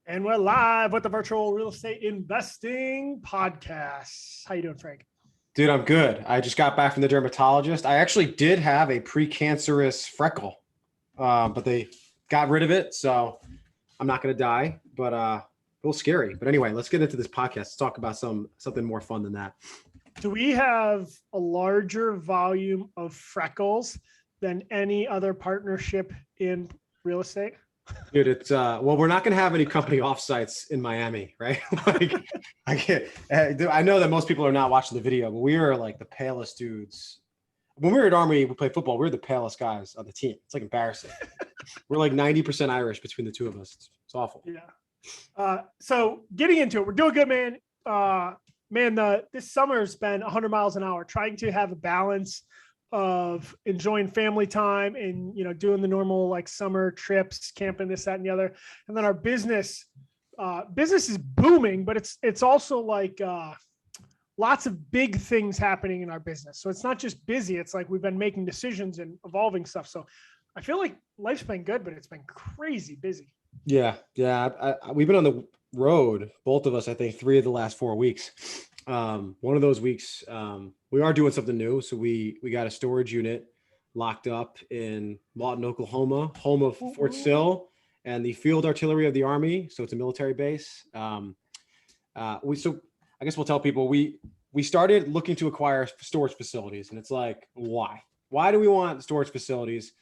And we're live with the Virtual Real Estate Investing Podcast. How you doing, Frank? Dude, I'm good. I just got back from the dermatologist. I actually did have a precancerous freckle, but they got rid of it. So I'm not going to die, but a little scary. But anyway, let's get into this podcast. Let's talk about something more fun than that. Do we have a larger volume of freckles than any other partnership in real estate? Dude, it's well, we're not going to have any company offsites in Miami, right? I know that most people are not watching the video, but we are like the palest dudes. When we were at Army, we played football. We were the palest guys on the team. It's like embarrassing. We're like 90% Irish between the two of us. It's awful. Yeah. So getting into it, we're doing good, man. This summer's been 100 miles an hour, trying to have a balance of enjoying family time and, doing the normal like summer trips, camping, this, that, and the other. And then our business is booming, but it's also like lots of big things happening in our business. So it's not just busy. It's like we've been making decisions and evolving stuff. So I feel like life's been good, but it's been crazy busy. Yeah. We've been on the road, both of us, I think 3 of the last 4 weeks. One of those weeks, we are doing something new. So we got a storage unit locked up in Lawton, Oklahoma, home of Fort Sill and the Field Artillery of the Army. So it's a military base. So I guess we'll tell people we started looking to acquire storage facilities, and it's like, why do we want storage facilities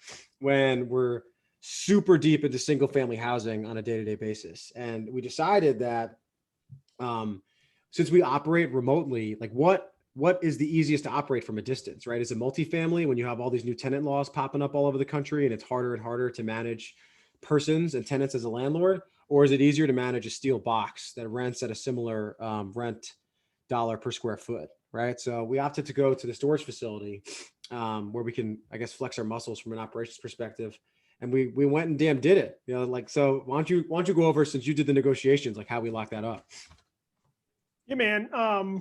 when we're super deep into single family housing on a day-to-day basis? And we decided that, since we operate remotely, like what is the easiest to operate from a distance, right? Is it multifamily when you have all these new tenant laws popping up all over the country and it's harder and harder to manage persons and tenants as a landlord? Or is it easier to manage a steel box that rents at a similar rent dollar per square foot, right? So we opted to go to the storage facility where we can, I guess, flex our muscles from an operations perspective. And we went and damn did it. So why don't you go over, since you did the negotiations, like how we locked that up? Yeah, man.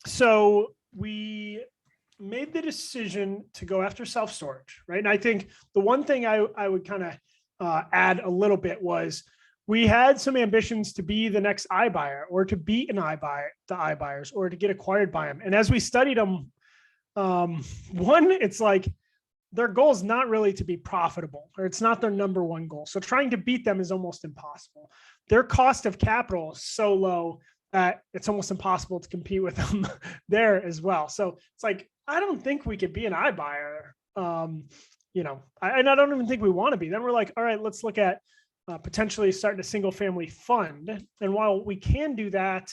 So we made the decision to go after self-storage, right? And I think the one thing I would kind of add a little bit was we had some ambitions to be the next iBuyer, or to beat the iBuyers, or to get acquired by them. And as we studied them, it's like their goal is not really to be profitable, or it's not their number one goal. So trying to beat them is almost impossible. Their cost of capital is so low that it's almost impossible to compete with them there as well. So it's like, I don't think we could be an iBuyer, and I don't even think we want to be. Then we're like, all right, let's look at potentially starting a single family fund. And while we can do that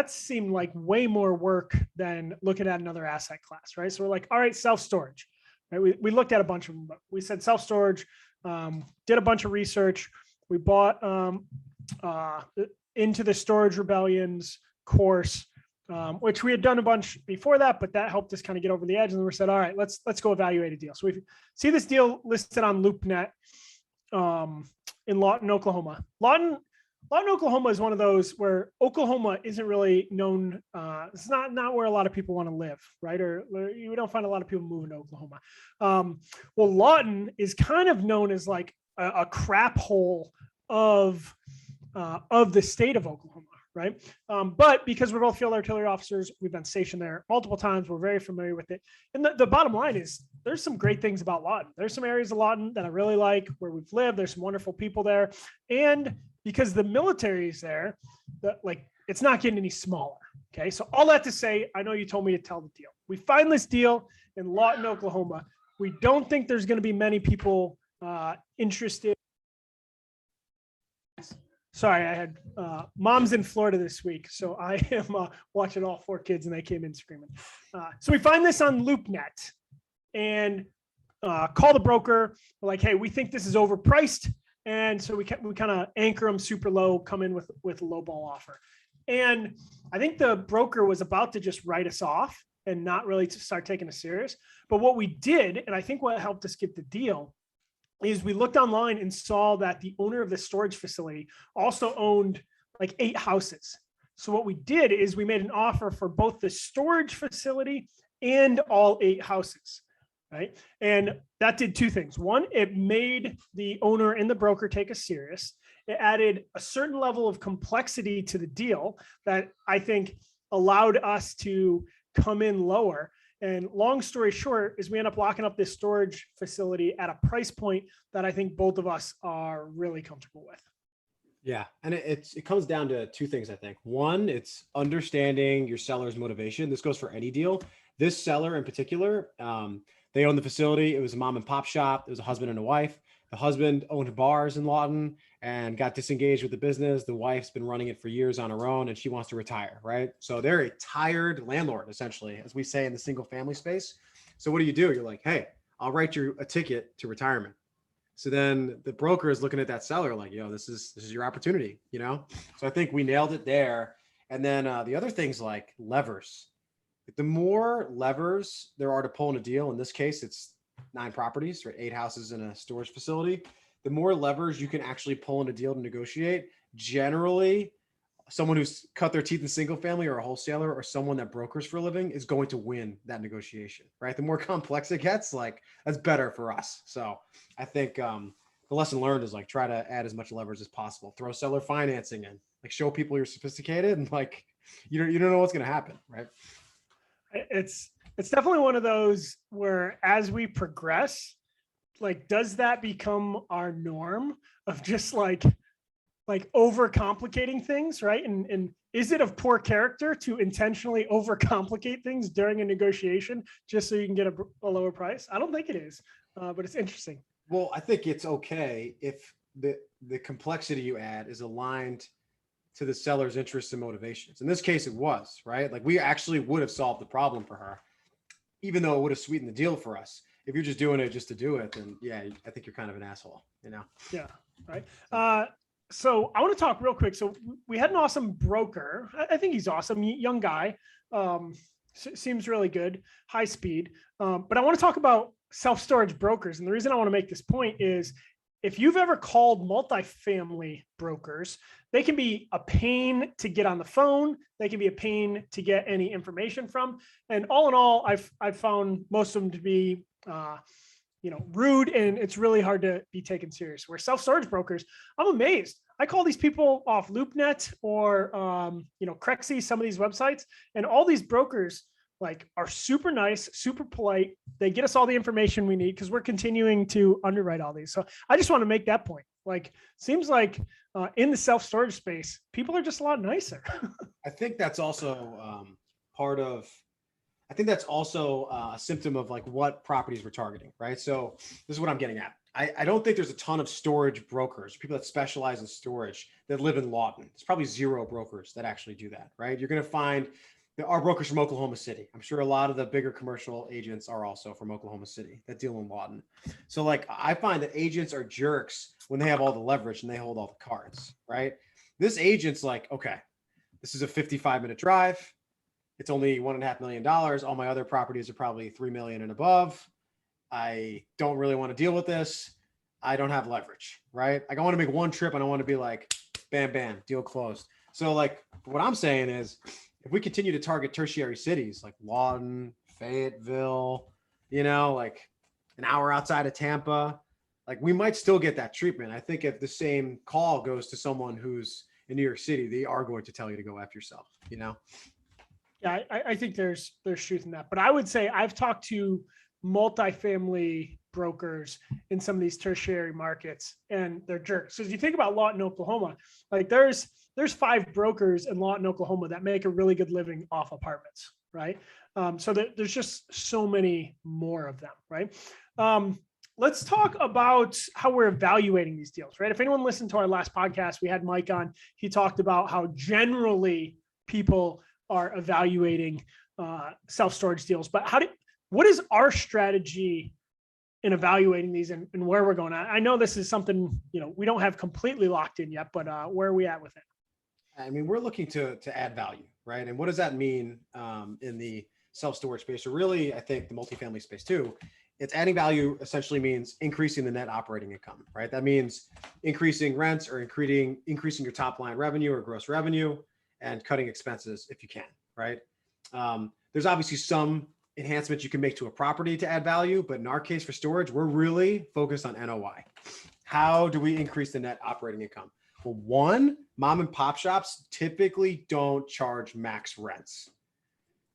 seemed like way more work than looking at another asset class, right? So we're like, all right, self-storage, right? We looked at a bunch of them, but we said self-storage, did a bunch of research. We bought Into the Storage Rebellion's course, which we had done a bunch before that, but that helped us kind of get over the edge. And we said, all right, let's go evaluate a deal. So we see this deal listed on LoopNet in Lawton, Oklahoma. Lawton, Oklahoma is one of those where Oklahoma isn't really known. It's not where a lot of people want to live, right? Or you don't find a lot of people moving to Oklahoma. Well, Lawton is kind of known as like a crap hole of the state of Oklahoma, right? But because we're both field artillery officers, we've been stationed there multiple times. We're very familiar with it. And the bottom line is there's some great things about Lawton. There's some areas of Lawton that I really like where we've lived. There's some wonderful people there. And because the military is there, it's not getting any smaller. Okay. So all that to say, I know you told me to tell the deal. We find this deal in Lawton, Oklahoma. We don't think there's going to be many people interested. Sorry, I had mom's in Florida this week, so I am watching all 4 kids, and they came in screaming. So we find this on LoopNet and call the broker. We're like, hey, we think this is overpriced, and so we kind of anchor them super low, come in with a low ball offer. And I think the broker was about to just write us off and not really to start taking us serious. But what we did, and I think what helped us get the deal, is we looked online and saw that the owner of the storage facility also owned like 8 houses. So what we did is we made an offer for both the storage facility and all 8 houses. right? And that did two things. One, it made the owner and the broker take us serious. It added a certain level of complexity to the deal that I think allowed us to come in lower. And long story short is we end up locking up this storage facility at a price point that I think both of us are really comfortable with. Yeah. And it comes down to two things, I think. One, it's understanding your seller's motivation. This goes for any deal. This seller in particular, they own the facility. It was a mom and pop shop. It was a husband and a wife. The husband owned bars in Lawton and got disengaged with the business. The wife's been running it for years on her own and she wants to retire, right? So they're a tired landlord, essentially, as we say in the single family space. So what do? You're like, hey, I'll write you a ticket to retirement. So then the broker is looking at that seller like, yo, this is your opportunity, you know? So I think we nailed it there. And then the other things like levers. The more levers there are to pull in a deal, in this case, it's 9 properties, or 8 houses in a storage facility. The more levers you can actually pull in a deal to negotiate, generally, someone who's cut their teeth in single family or a wholesaler or someone that brokers for a living is going to win that negotiation, right? The more complex it gets, like that's better for us. So I think the lesson learned is like try to add as much leverage as possible. Throw seller financing in, like show people you're sophisticated and like you don't know what's going to happen, right? It's definitely one of those where as we progress, like, does that become our norm of just like overcomplicating things, right? And is it of poor character to intentionally overcomplicate things during a negotiation just so you can get a lower price? I don't think it is, but it's interesting. Well, I think it's okay if the complexity you add is aligned to the seller's interests and motivations. In this case, it was, right? Like we actually would have solved the problem for her, even though it would have sweetened the deal for us. If you're just doing it just to do it, then yeah, I think you're kind of an asshole, you know? Yeah, right. So I want to talk real quick. So we had an awesome broker. I think he's awesome, young guy. Seems really good, high speed. But I want to talk about self-storage brokers. And the reason I want to make this point is if you've ever called multifamily brokers, they can be a pain to get on the phone. They can be a pain to get any information from. And all in all, I've found most of them to be, rude, and it's really hard to be taken serious. Where self-storage brokers, I'm amazed. I call these people off LoopNet or, Crexy, some of these websites, and all these brokers like are super nice, super polite. They get us all the information we need because we're continuing to underwrite all these. So I just want to make that point. Like, seems like in the self-storage space, people are just a lot nicer. I think that's also a symptom of like what properties we're targeting, right? So this is what I'm getting at. I don't think there's a ton of storage brokers, people that specialize in storage that live in Lawton. There's probably 0 brokers that actually do that, right? You're going to find there are brokers from Oklahoma City. I'm sure a lot of the bigger commercial agents are also from Oklahoma City that deal in Lawton. So like I find that agents are jerks when they have all the leverage and they hold all the cards, right? This agent's like, okay, this is a 55-minute drive. It's only $1.5 million. All my other properties are probably 3 million and above. I don't really want to deal with this. I don't have leverage, right? Like I want to make one trip and I want to be like, bam, bam, deal closed. So like what I'm saying is if we continue to target tertiary cities like Lawton, Fayetteville, like an hour outside of Tampa, like we might still get that treatment. I think if the same call goes to someone who's in New York City, they are going to tell you to go after yourself, Yeah, I think there's truth in that. But I would say I've talked to multifamily brokers in some of these tertiary markets and they're jerks. So if you think about Lawton, Oklahoma, like there's 5 brokers in Lawton, Oklahoma that make a really good living off apartments, right? So there's just so many more of them, right? Let's talk about how we're evaluating these deals, right? If anyone listened to our last podcast, we had Mike on, he talked about how generally people are evaluating self-storage deals, but what is our strategy in evaluating these and where we're going? I know this is something, we don't have completely locked in yet, but where are we at with it? I mean, we're looking to add value, right? And what does that mean in the self-storage space, or really, I think the multifamily space too? It's adding value essentially means increasing the net operating income, right? That means increasing rents or increasing your top line revenue or gross revenue and cutting expenses if you can, right? There's obviously some enhancements you can make to a property to add value. But in our case for storage, we're really focused on NOI. How do we increase the net operating income? Well, one, mom and pop shops typically don't charge max rents.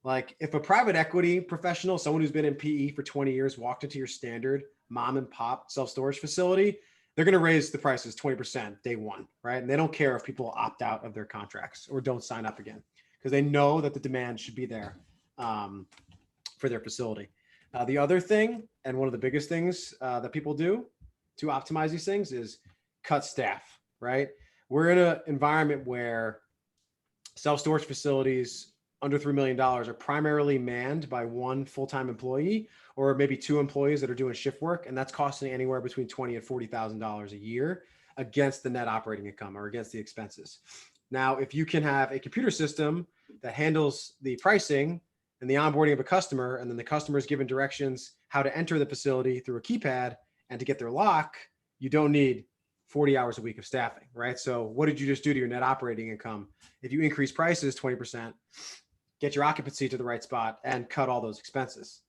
Like if a private equity professional, someone who's been in PE for 20 years, walked into your standard mom and pop self-storage facility, they're going to raise the prices 20% day one, right? And they don't care if people opt out of their contracts or don't sign up again because they know that the demand should be there for their facility. The other thing, and one of the biggest things that people do to optimize these things is cut staff, right? We're in an environment where self-storage facilities under $3 million are primarily manned by one full-time employee or maybe two employees that are doing shift work. And that's costing anywhere between $20,000 and $40,000 a year against the net operating income or against the expenses. Now, if you can have a computer system that handles the pricing and the onboarding of a customer, and then the customer is given directions how to enter the facility through a keypad and to get their lock, you don't need 40 hours a week of staffing, right? So what did you just do to your net operating income? If you increase prices 20%, get your occupancy to the right spot and cut all those expenses.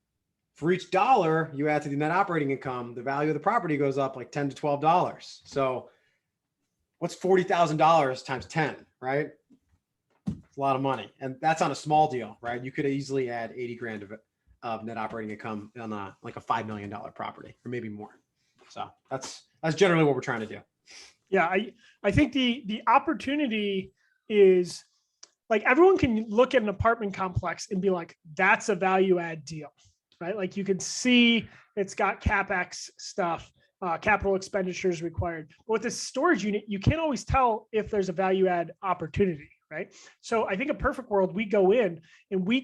For each dollar you add to the net operating income, the value of the property goes up like $10 to $12. So what's $40,000 times 10, right? It's a lot of money. And that's on a small deal, right? You could easily add 80 grand of net operating income on like a $5 million property or maybe more. So that's generally what we're trying to do. Yeah. I think the opportunity is, like, everyone can look at an apartment complex and be like, that's a value add deal, right? Like you can see it's got CapEx stuff, capital expenditures required. But with this storage unit, you can't always tell if there's a value add opportunity, right? So I think a perfect world, we go in and we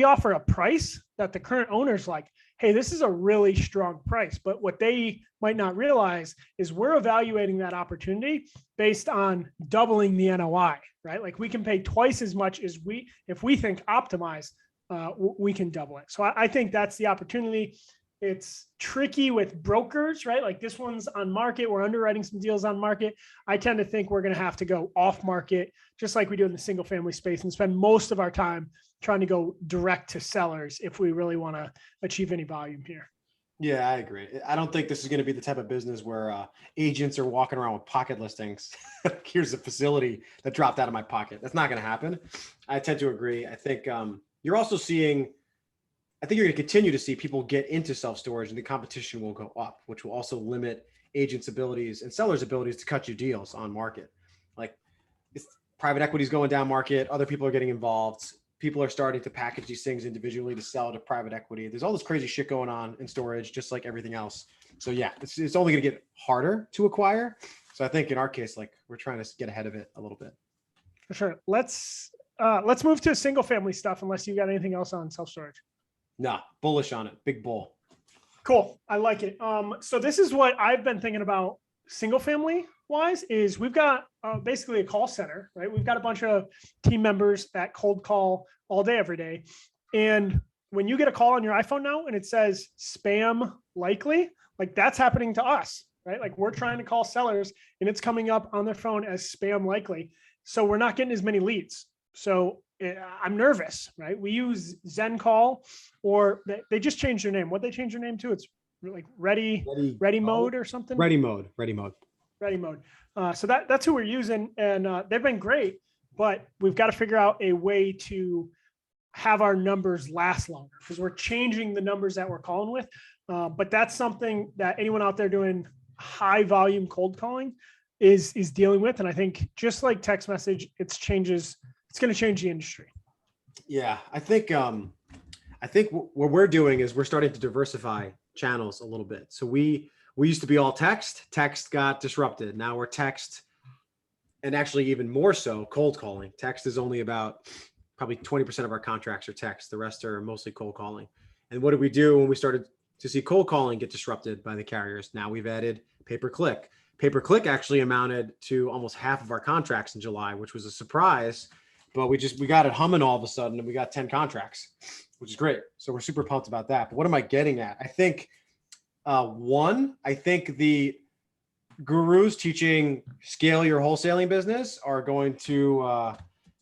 offer a price that the current owner's like, hey, this is a really strong price. But what they might not realize is we're evaluating that opportunity based on doubling the NOI, right? Like we can pay twice as much as if we think optimize, we can double it. So I think that's the opportunity. It's tricky with brokers, right? Like this one's on market. We're underwriting some deals on market. I tend to think we're going to have to go off market, just like we do in the single family space, and spend most of our time trying to go direct to sellers if we really want to achieve any volume here. Yeah, I agree. I don't think this is going to be the type of business where agents are walking around with pocket listings. Here's a facility that dropped out of my pocket. That's not going to happen. I tend to agree. I think you're also seeing, I think you're going to continue to see people get into self-storage and the competition will go up, which will also limit agents' abilities and sellers' abilities to cut you deals on market. Like private equity is going down market. Other people are getting involved. People are starting to package these things individually to sell to private equity. There's all this crazy shit going on in storage, just like everything else. So yeah, it's only going to get harder to acquire. So I think in our case, like we're trying to get ahead of it a little bit. For sure. Let's move to single family stuff, unless you got anything else on self-storage. No, bullish on it. Big bull. Cool. I like it. So this is what I've been thinking about single family wise is we've got basically a call center, right? We've got a bunch of team members that cold call all day, every day. And when you get a call on your iPhone now and it says spam likely, like that's happening to us, right? Like we're trying to call sellers and it's coming up on their phone as spam likely. So we're not getting as many leads. So I'm nervous, right? We use Zen Call, or they just changed their name. What they changed their name to? It's like ready mode or something. Ready mode. So that's who we're using, and they've been great. But we've got to figure out a way to have our numbers last longer because we're changing the numbers that we're calling with. But that's something that anyone out there doing high volume cold calling is dealing with. And I think just like text message, it's going to change the industry. Yeah, I think what we're doing is we're starting to diversify channels a little bit. So we used to be all text. Text got disrupted. Now we're text, and actually even more so cold calling. Text is only about probably 20% of our contracts are text. The rest are mostly cold calling. And what did we do when we started to see cold calling get disrupted by the carriers? Now we've added pay-per-click. Pay-per-click actually amounted to almost half of our contracts in July, which was a surprise. But we got it humming all of a sudden, and we got 10 contracts, which is great. So we're super pumped about that. But what am I getting at? I think I think the gurus teaching scale your wholesaling business are going to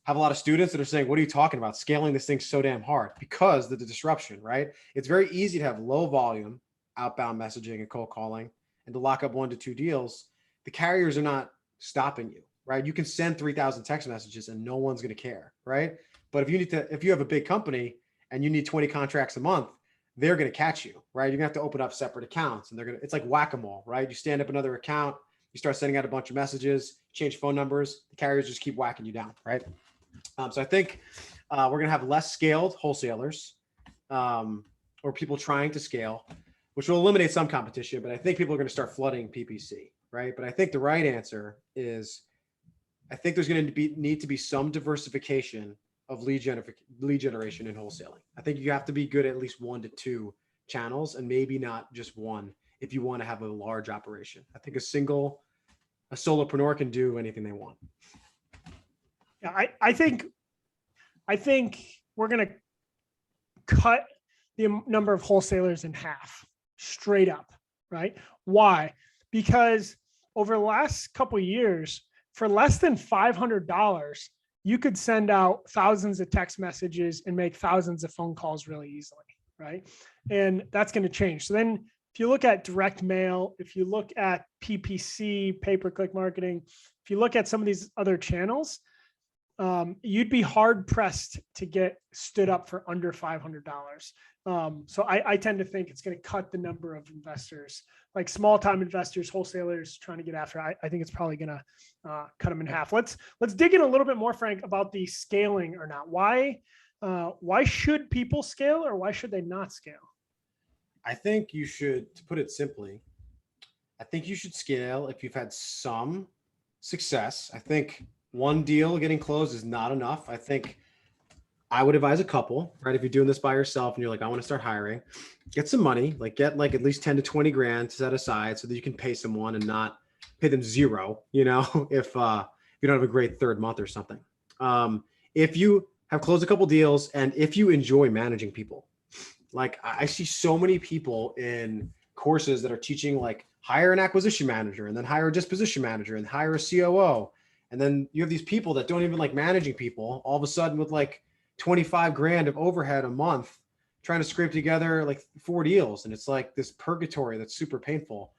have a lot of students that are saying, what are you talking about? Scaling this thing's so damn hard because of the disruption, right? It's very easy to have low volume outbound messaging and cold calling and to lock up 1 to 2 deals. The carriers are not stopping you, right? You can send 3,000 text messages and no one's going to care, right? But if you have a big company and you need 20 contracts a month, they're going to catch you, right? You're gonna have to open up separate accounts and it's like whack-a-mole, right? You stand up another account, you start sending out a bunch of messages, change phone numbers, the carriers just keep whacking you down, right? So I think we're going to have less scaled wholesalers or people trying to scale, which will eliminate some competition, but I think people are going to start flooding PPC, right? But I think the right answer is, I think there's going to need to be some diversification of lead generation in wholesaling. I think you have to be good at least 1 to 2 channels and maybe not just one if you want to have a large operation. I think a solopreneur can do anything they want. Yeah, I think we're going to cut the number of wholesalers in half straight up, right? Why? Because over the last couple of years, for less than $500, you could send out thousands of text messages and make thousands of phone calls really easily, right? And that's going to change. So then if you look at direct mail, if you look at PPC, pay-per-click marketing, if you look at some of these other channels, you'd be hard pressed to get stood up for under $500. So I tend to think it's going to cut the number of investors, like small time investors, wholesalers trying to get after. I think it's probably going to cut them in half. Let's dig in a little bit more, Frank, about the scaling or not. Why should people scale or why should they not scale? I think you should, to put it simply, I think you should scale if you've had some success. I think one deal getting closed is not enough. I think I would advise a couple, right? If you're doing this by yourself and you're like, I want to start hiring, get some money, like get like at least 10 to 20 grand to set aside so that you can pay someone and not pay them zero, if you don't have a great third month or something. If you have closed a couple deals and if you enjoy managing people, like I see so many people in courses that are teaching like hire an acquisition manager and then hire a disposition manager and hire a COO. And then you have these people that don't even like managing people all of a sudden with like 25 grand of overhead a month trying to scrape together like 4 deals. And it's like this purgatory that's super painful.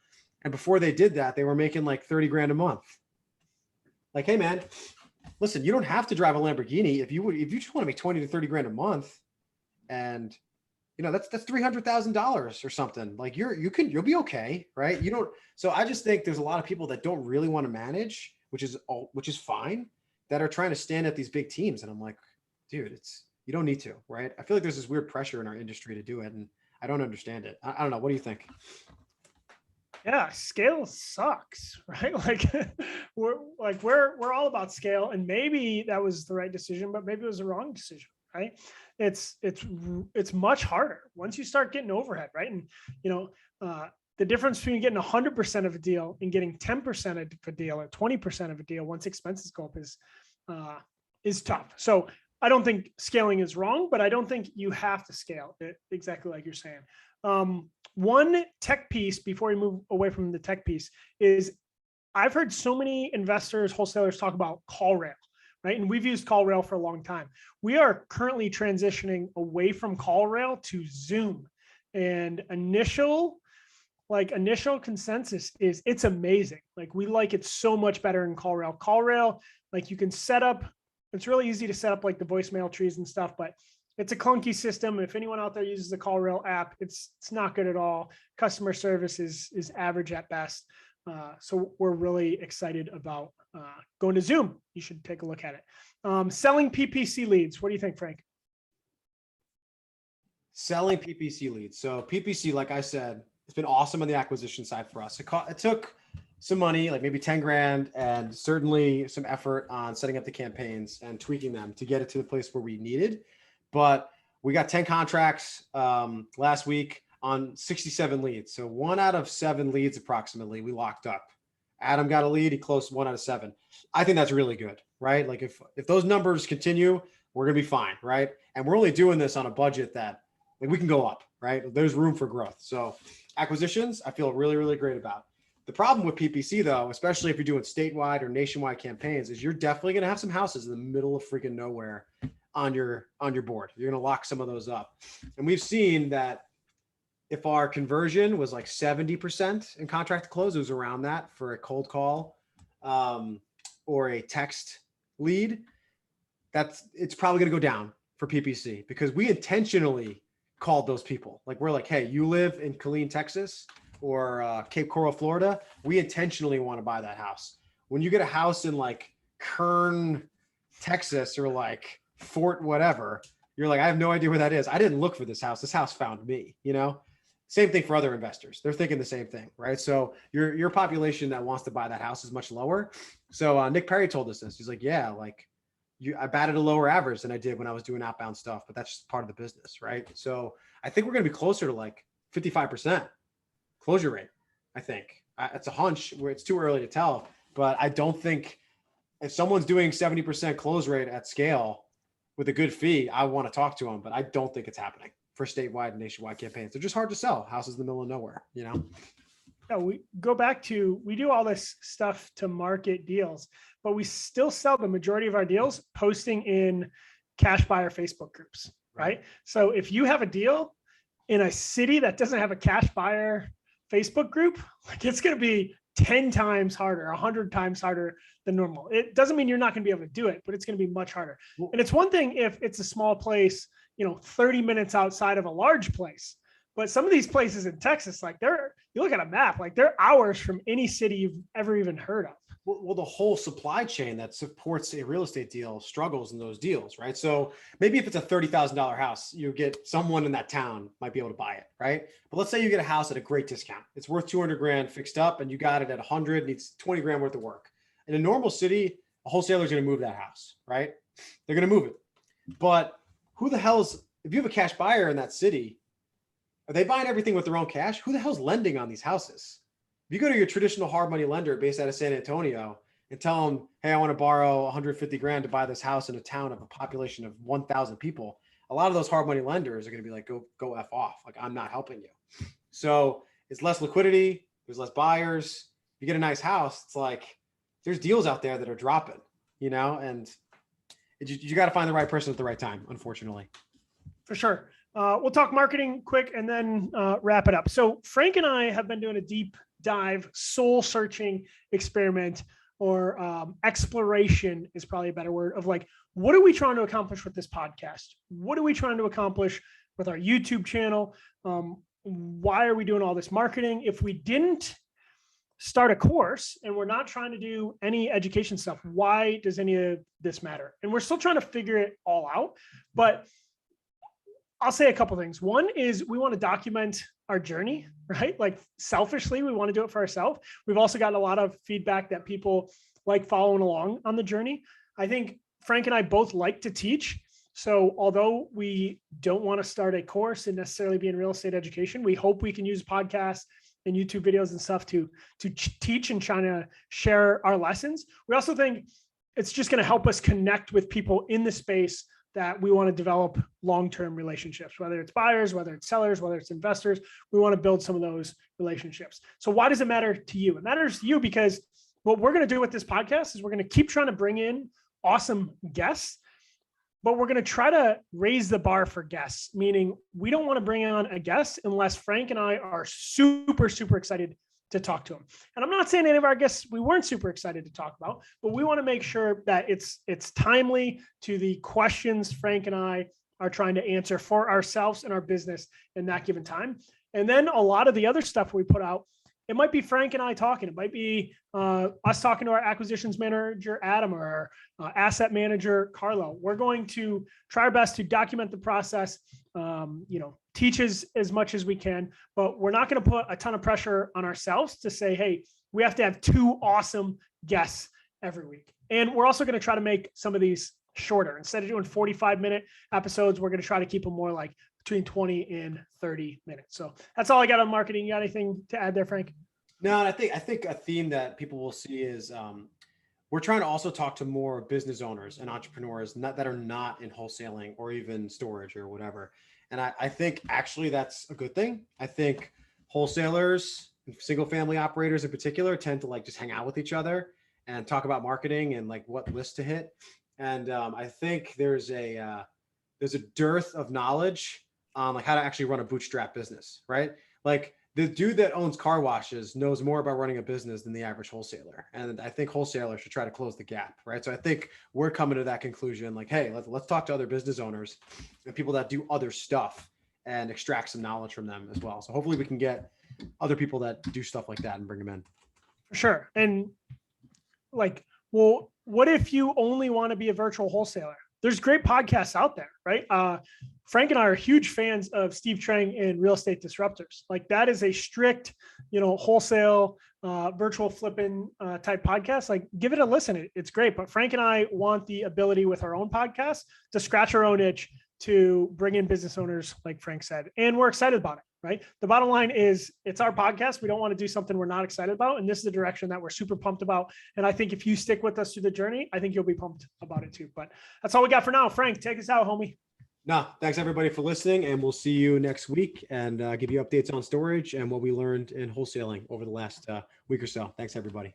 And before they did that, they were making like 30 grand a month. Like, hey man, listen, you don't have to drive a Lamborghini if you just want to make 20 to 30 grand a month. And that's $300,000 or something. Like you'll be okay. Right. So I just think there's a lot of people that don't really want to manage, which is fine, that are trying to stand at these big teams. And I'm like, dude, you don't need to, right? I feel like there's this weird pressure in our industry to do it. And I don't understand it. I don't know. What do you think? Yeah, scale sucks, right? Like we're all about scale, and maybe that was the right decision, but maybe it was the wrong decision, right? It's much harder once you start getting overhead, right? And the difference between getting 100% of a deal and getting 10% of a deal or 20% of a deal once expenses go up is tough. So I don't think scaling is wrong, but I don't think you have to scale it exactly like you're saying. One tech piece before we move away from the tech piece is I've heard so many investors, wholesalers talk about CallRail, right? And we've used CallRail for a long time. We are currently transitioning away from CallRail to Zoom, and initial consensus is it's amazing. Like we like it so much better in CallRail. CallRail, like you can set up, it's really easy to set up like the voicemail trees and stuff, but it's a clunky system. If anyone out there uses the CallRail app, it's not good at all. Customer service is average at best. So we're really excited about going to Zoom. You should take a look at it. Selling PPC leads. What do you think, Frank? Selling PPC leads. So PPC, like I said, it's been awesome on the acquisition side for us. It took some money, like maybe 10 grand, and certainly some effort on setting up the campaigns and tweaking them to get it to the place where we needed. But we got 10 contracts last week on 67 leads. So 1 out of 7 leads approximately we locked up. Adam got a lead, he closed 1 out of 7. I think that's really good, right? Like if those numbers continue, we're gonna be fine, right? And we're only doing this on a budget that like we can go up, right? There's room for growth. So acquisitions, I feel really, really great about. The problem with PPC though, especially if you're doing statewide or nationwide campaigns, is you're definitely going to have some houses in the middle of freaking nowhere on your board. You're going to lock some of those up. And we've seen that if our conversion was like 70% in contract to close, it was around that for a cold call or a text lead, it's probably going to go down for PPC because we intentionally called those people. Like we're like, hey, you live in Killeen, Texas or Cape Coral, Florida. We intentionally want to buy that house. When you get a house in like Kern, Texas or like Fort whatever, you're like, I have no idea where that is. I didn't look for this house. This house found me, you know? Same thing for other investors. They're thinking the same thing, right? So your population that wants to buy that house is much lower. So Nick Perry told us this. He's like, yeah, like I batted a lower average than I did when I was doing outbound stuff, but that's just part of the business, right? So I think we're going to be closer to like 55% closure rate. I think it's a hunch where it's too early to tell, but I don't think if someone's doing 70% close rate at scale with a good fee, I want to talk to them, but I don't think it's happening for statewide and nationwide campaigns. They're just hard to sell. Houses in the middle of nowhere, you know? Yeah, we go back to, we do all this stuff to market deals, but we still sell the majority of our deals posting in cash buyer Facebook groups, right? So if you have a deal in a city that doesn't have a cash buyer Facebook group, like it's going to be 10 times harder, 100 times harder than normal. It doesn't mean you're not going to be able to do it, but it's going to be much harder. And it's one thing if it's a small place, 30 minutes outside of a large place. But some of these places in Texas, like you look at a map, like they're hours from any city you've ever even heard of. Well, the whole supply chain that supports a real estate deal struggles in those deals, right? So maybe if it's a $30,000 house, you get someone in that town might be able to buy it, right? But let's say you get a house at a great discount. It's worth 200 grand fixed up and you got it at 100, needs 20 grand worth of work. In a normal city, a wholesaler is going to move that house, right? They're going to move it. But who the hell's, if you have a cash buyer in that city, are they buying everything with their own cash? Who the hell's lending on these houses? If you go to your traditional hard money lender based out of San Antonio and tell them, hey, I want to borrow 150 grand to buy this house in a town of a population of 1,000 people, a lot of those hard money lenders are going to be like, go F off. Like, I'm not helping you. So it's less liquidity. There's less buyers. You get a nice house. It's like, there's deals out there that are dropping, and you got to find the right person at the right time, unfortunately. For sure. We'll talk marketing quick and then wrap it up. So Frank and I have been doing a deep dive, soul searching experiment, or exploration is probably a better word, of like, what are we trying to accomplish with this podcast? What are we trying to accomplish with our YouTube channel? Why are we doing all this marketing? If we didn't start a course and we're not trying to do any education stuff, why does any of this matter? And we're still trying to figure it all out, but I'll say a couple of things. One is we want to document our journey, right? Like selfishly, we want to do it for ourselves. We've also gotten a lot of feedback that people like following along on the journey. I think Frank and I both like to teach. So although we don't want to start a course and necessarily be in real estate education, we hope we can use podcasts and YouTube videos and stuff to teach and try to share our lessons. We also think it's just going to help us connect with people in the space that we want to develop long-term relationships, whether it's buyers, whether it's sellers, whether it's investors. We want to build some of those relationships. So why does it matter to you? It matters to you because what we're going to do with this podcast is we're going to keep trying to bring in awesome guests, but we're going to try to raise the bar for guests, meaning we don't want to bring on a guest unless Frank and I are super, super excited to talk to them. And I'm not saying any of our guests we weren't super excited to talk about, but we want to make sure that it's timely to the questions Frank and I are trying to answer for ourselves and our business in that given time. And then a lot of the other stuff we put out, it might be Frank and I talking. It might be us talking to our acquisitions manager, Adam, or our asset manager, Carlo. We're going to try our best to document the process, teach as much as we can, but we're not going to put a ton of pressure on ourselves to say, hey, we have to have 2 awesome guests every week. And we're also going to try to make some of these shorter. Instead of doing 45-minute episodes, we're going to try to keep them more like between 20 and 30 minutes. So that's all I got on marketing. You got anything to add there, Frank? No, and I think a theme that people will see is we're trying to also talk to more business owners and entrepreneurs that are not in wholesaling or even storage or whatever. And I think actually that's a good thing. I think wholesalers single family operators in particular tend to like just hang out with each other and talk about marketing and like what lists to hit. And I think there's a dearth of knowledge on like how to actually run a bootstrap business, right? Like the dude that owns car washes knows more about running a business than the average wholesaler. And I think wholesalers should try to close the gap, right? So I think we're coming to that conclusion, like, hey, let's talk to other business owners and people that do other stuff and extract some knowledge from them as well. So hopefully we can get other people that do stuff like that and bring them in. For sure. And like, well, what if you only want to be a virtual wholesaler? There's great podcasts out there, right? Frank and I are huge fans of Steve Trang and Real Estate Disruptors. Like that is a strict, wholesale, virtual flipping type podcast. Like give it a listen. It's great. But Frank and I want the ability with our own podcast to scratch our own itch to bring in business owners, like Frank said. And we're excited about it, right? The bottom line is it's our podcast. We don't want to do something we're not excited about. And this is the direction that we're super pumped about. And I think if you stick with us through the journey, I think you'll be pumped about it too. But that's all we got for now. Frank, take us out, homie. No, thanks everybody for listening. And we'll see you next week and give you updates on storage and what we learned in wholesaling over the last week or so. Thanks everybody.